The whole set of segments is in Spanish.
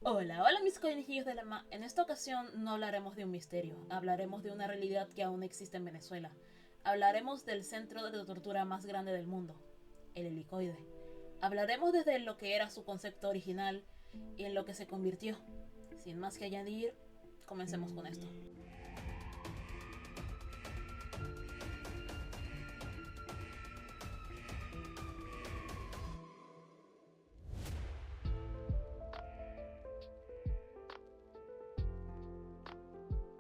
Hola mis conejillos de la En esta ocasión no hablaremos de un misterio, hablaremos de una realidad que aún existe en Venezuela. Hablaremos del centro de tortura más grande del mundo, el helicoide. Hablaremos desde lo que era su concepto original y en lo que se convirtió. Sin más que añadir, comencemos con esto.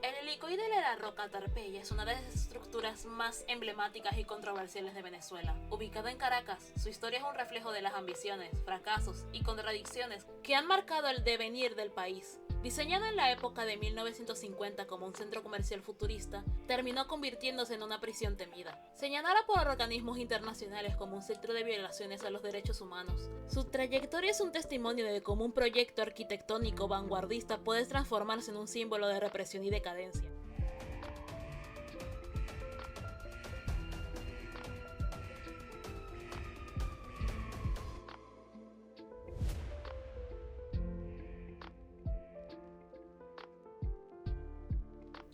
El helicoide de la Roca Tarpeya es una de las estructuras más emblemáticas y controversiales de Venezuela. Ubicado en Caracas, su historia es un reflejo de las ambiciones, fracasos y contradicciones que han marcado el devenir del país. Diseñado en la época de 1950 como un centro comercial futurista, terminó convirtiéndose en una prisión temida. Señalada por organismos internacionales como un centro de violaciones a los derechos humanos, su trayectoria es un testimonio de cómo un proyecto arquitectónico vanguardista puede transformarse en un símbolo de represión y decadencia.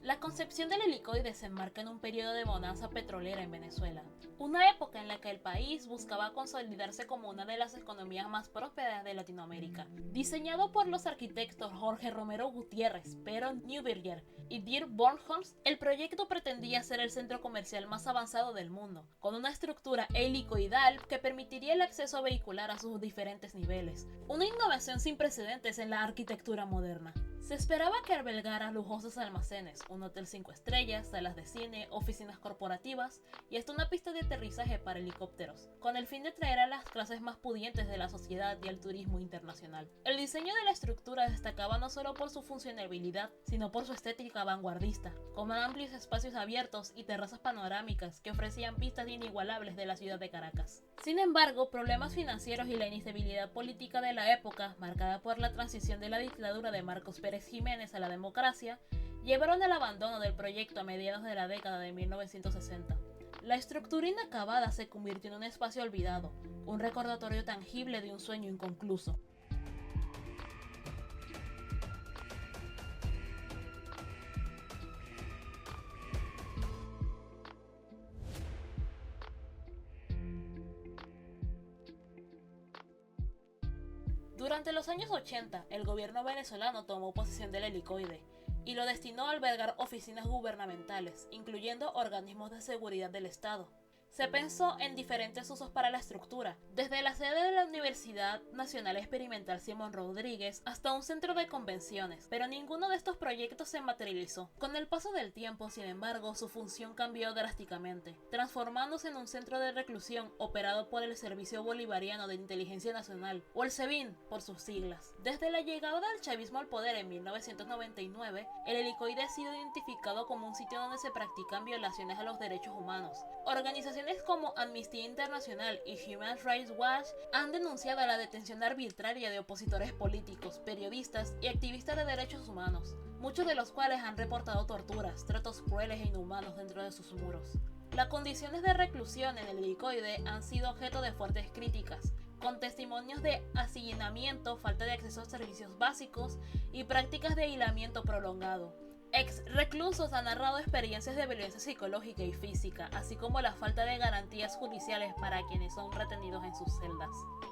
La concepción del helicoide se enmarca en un periodo de bonanza petrolera en Venezuela, una época en la que el país buscaba consolidarse como una de las economías más prósperas de Latinoamérica. Diseñado por los arquitectos Jorge Romero Gutiérrez, Pero Neuberger y Dirk Bornholm, el proyecto pretendía ser el centro comercial más avanzado del mundo, con una estructura helicoidal que permitiría el acceso vehicular a sus diferentes niveles, una innovación sin precedentes en la arquitectura moderna. Se esperaba que albergara lujosos almacenes, un hotel 5 estrellas, salas de cine, oficinas corporativas y hasta una pista de aterrizaje para helicópteros, con el fin de atraer a las clases más pudientes de la sociedad y al turismo internacional. El diseño de la estructura destacaba no solo por su funcionalidad, sino por su estética vanguardista, con amplios espacios abiertos y terrazas panorámicas que ofrecían vistas inigualables de la ciudad de Caracas. Sin embargo, problemas financieros y la inestabilidad política de la época, marcada por la transición de la dictadura de Marcos Pérez Jiménez a la democracia, llevaron al abandono del proyecto a mediados de la década de 1960. La estructura inacabada se convirtió en un espacio olvidado, un recordatorio tangible de un sueño inconcluso. Durante los años 80, el gobierno venezolano tomó posesión del helicoide y lo destinó a albergar oficinas gubernamentales, incluyendo organismos de seguridad del Estado. Se pensó en diferentes usos para la estructura, desde la sede de la Universidad Nacional Experimental Simón Rodríguez hasta un centro de convenciones, pero ninguno de estos proyectos se materializó. Con el paso del tiempo, sin embargo, su función cambió drásticamente, transformándose en un centro de reclusión operado por el Servicio Bolivariano de Inteligencia Nacional, o el SEBIN por sus siglas. Desde la llegada del chavismo al poder en 1999, el helicoide ha sido identificado como un sitio donde se practican violaciones a los derechos humanos. Organizaciones como Amnistía Internacional y Human Rights Watch han denunciado la detención arbitraria de opositores políticos, periodistas y activistas de derechos humanos, muchos de los cuales han reportado torturas, tratos crueles e inhumanos dentro de sus muros. Las condiciones de reclusión en el helicoide han sido objeto de fuertes críticas, con testimonios de hacinamiento, falta de acceso a servicios básicos y prácticas de aislamiento prolongado. Ex reclusos han narrado experiencias de violencia psicológica y física, así como la falta de garantías judiciales para quienes son retenidos en sus celdas.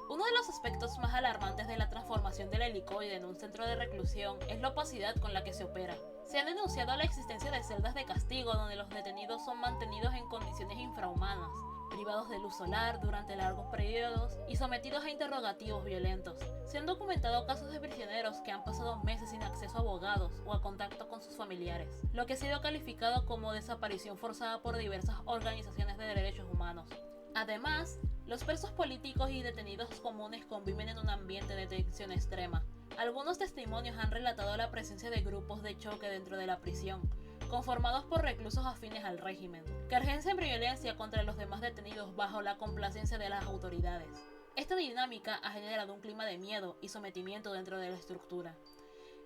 Uno de los aspectos más alarmantes de la transformación del helicoide en un centro de reclusión es la opacidad con la que se opera. Se ha denunciado la existencia de celdas de castigo donde los detenidos son mantenidos en condiciones infrahumanas, privados de luz solar durante largos periodos y sometidos a interrogativos violentos. Se han documentado casos de prisioneros que han pasado meses sin acceso a abogados o a contacto con sus familiares, lo que ha sido calificado como desaparición forzada por diversas organizaciones de derechos humanos. Además, los presos políticos y detenidos comunes conviven en un ambiente de tensión extrema. Algunos testimonios han relatado la presencia de grupos de choque dentro de la prisión, conformados por reclusos afines al régimen, que ejercen violencia contra los demás detenidos bajo la complacencia de las autoridades. Esta dinámica ha generado un clima de miedo y sometimiento dentro de la estructura.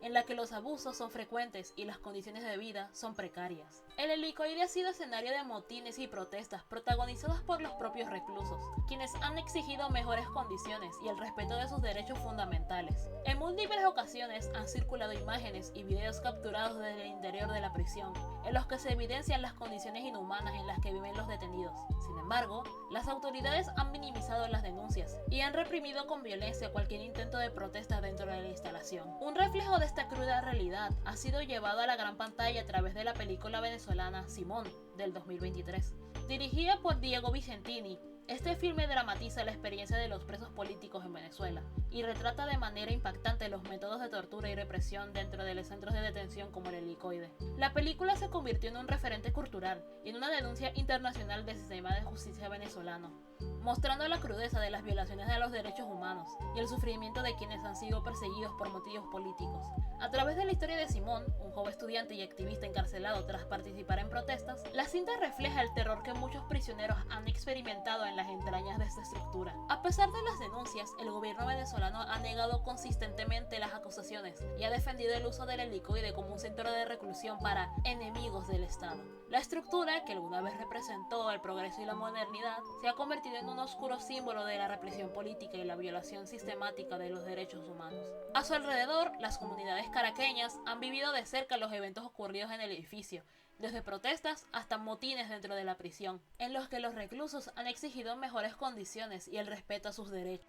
en la que los abusos son frecuentes y las condiciones de vida son precarias. El helicoide ha sido escenario de motines y protestas protagonizadas por los propios reclusos, quienes han exigido mejores condiciones y el respeto de sus derechos fundamentales. En múltiples ocasiones han circulado imágenes y videos capturados desde el interior de la prisión, en los que se evidencian las condiciones inhumanas en las que viven los detenidos. Sin embargo, las autoridades han minimizado las denuncias y han reprimido con violencia cualquier intento de protesta dentro de la instalación. Un reflejo de esta cruda realidad ha sido llevado a la gran pantalla a través de la película venezolana Simón, del 2023. Dirigida por Diego Vicentini, este filme dramatiza la experiencia de los presos políticos en Venezuela y retrata de manera impactante los métodos de tortura y represión dentro de los centros de detención como el helicoide. La película se convirtió en un referente cultural y en una denuncia internacional del sistema de justicia venezolano, mostrando la crudeza de las violaciones de los derechos humanos y el sufrimiento de quienes han sido perseguidos por motivos políticos. A través de la historia de Simón, un joven estudiante y activista encarcelado tras participar en protestas, la cinta refleja el terror que muchos prisioneros han experimentado en las entrañas de esta estructura. A pesar de las denuncias, el gobierno venezolano ha negado consistentemente las acusaciones y ha defendido el uso del helicoide como un centro de reclusión para enemigos del Estado. La estructura, que alguna vez representó el progreso y la modernidad, se ha convertido en un oscuro símbolo de la represión política y la violación sistemática de los derechos humanos. A su alrededor, las comunidades caraqueñas han vivido de cerca los eventos ocurridos en el edificio, desde protestas hasta motines dentro de la prisión, en los que los reclusos han exigido mejores condiciones y el respeto a sus derechos.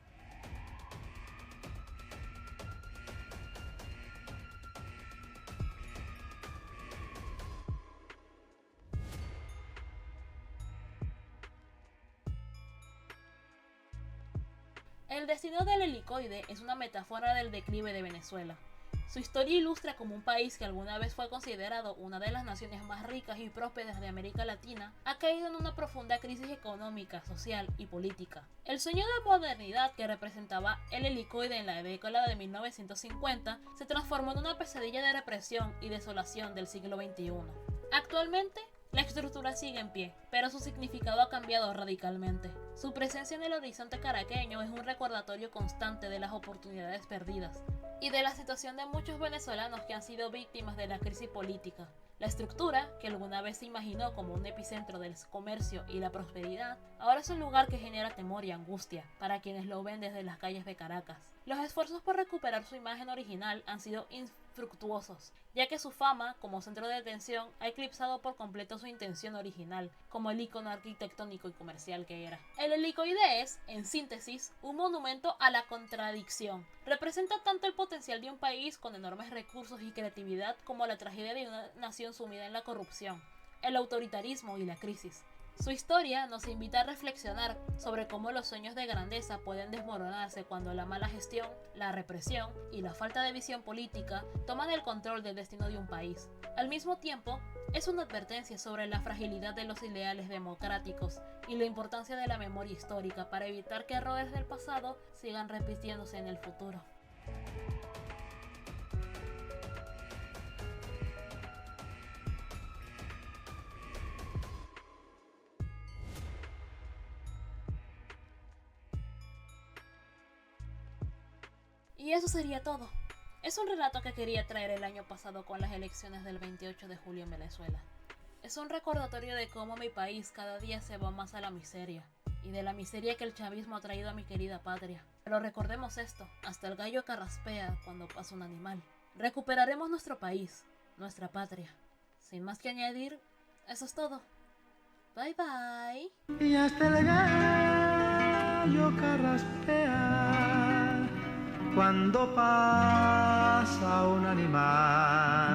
El destino del helicoide es una metáfora del declive de Venezuela. Su historia ilustra cómo un país que alguna vez fue considerado una de las naciones más ricas y prósperas de América Latina ha caído en una profunda crisis económica, social y política. El sueño de modernidad que representaba el helicoide en la década de 1950 se transformó en una pesadilla de represión y desolación del siglo XXI. Actualmente, la estructura sigue en pie, pero su significado ha cambiado radicalmente. Su presencia en el horizonte caraqueño es un recordatorio constante de las oportunidades perdidas y de la situación de muchos venezolanos que han sido víctimas de la crisis política. La estructura, que alguna vez se imaginó como un epicentro del comercio y la prosperidad, ahora es un lugar que genera temor y angustia para quienes lo ven desde las calles de Caracas. Los esfuerzos por recuperar su imagen original han sido infructuosos, ya que su fama como centro de detención ha eclipsado por completo su intención original, como el icono arquitectónico y comercial que era. El helicoide es, en síntesis, un monumento a la contradicción. Representa tanto el potencial de un país con enormes recursos y creatividad como la tragedia de una nación sumida en la corrupción, el autoritarismo y la crisis. Su historia nos invita a reflexionar sobre cómo los sueños de grandeza pueden desmoronarse cuando la mala gestión, la represión y la falta de visión política toman el control del destino de un país. Al mismo tiempo, es una advertencia sobre la fragilidad de los ideales democráticos y la importancia de la memoria histórica para evitar que errores del pasado sigan repitiéndose en el futuro. Y eso sería todo. Es un relato que quería traer el año pasado con las elecciones del 28 de julio en Venezuela. Es un recordatorio de cómo mi país cada día se va más a la miseria, y de la miseria que el chavismo ha traído a mi querida patria. Pero recordemos esto, hasta el gallo carraspea cuando pasa un animal. Recuperaremos nuestro país, nuestra patria. Sin más que añadir, eso es todo. Bye bye. Y hasta el gallo carraspea cuando pasa un animal.